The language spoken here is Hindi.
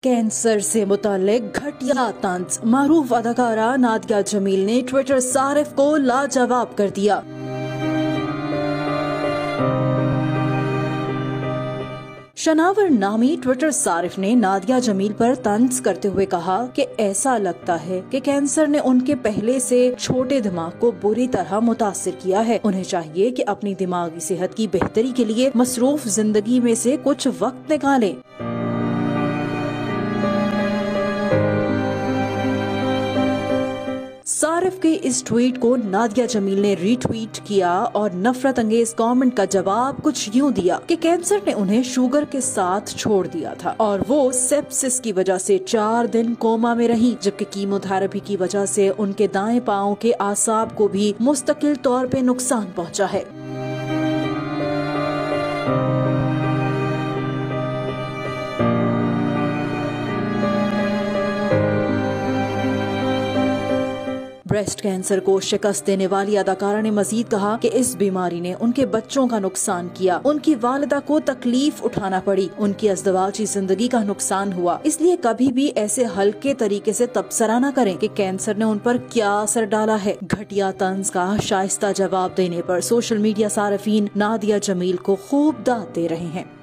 कैंसर से मुताल्लिक घटिया तंज। मारूफ अदाकारा नादिया जमील ने ट्विटर सारिफ को लाजवाब कर दिया। शनावर नामी ट्विटर सारिफ ने नादिया जमील पर तंज करते हुए कहा कि ऐसा लगता है कि कैंसर ने उनके पहले से छोटे दिमाग को बुरी तरह मुतासिर किया है। उन्हें चाहिए कि अपनी दिमागी सेहत की बेहतरी के लिए मसरूफ जिंदगी में से कुछ वक्त निकालें। सारिफ के इस ट्वीट को नादिया जमील ने रीट्वीट किया और नफरत अंगेज कमेंट का जवाब कुछ यूं दिया कि कैंसर ने उन्हें शुगर के साथ छोड़ दिया था और वो सेप्सिस की वजह से 4 दिन कोमा में रही, जबकि कीमोथेरेपी की वजह से उनके दाएं पांव के आसाब को भी मुस्तकिल तौर पे नुकसान पहुंचा है। ब्रेस्ट कैंसर को शिकस्त देने वाली अदाकारा ने मजीद कहा कि इस बीमारी ने उनके बच्चों का नुकसान किया, उनकी वालिदा को तकलीफ उठाना पड़ी, उनकी अज़दवाजी जिंदगी का नुकसान हुआ। इसलिए कभी भी ऐसे हल्के तरीके से तबसरा न करें कि कैंसर ने उन पर क्या असर डाला है। घटिया तंज का शाइस्ता जवाब देने पर सोशल मीडिया सारिफीन नादिया जमील को खूब दाद दे रहे हैं।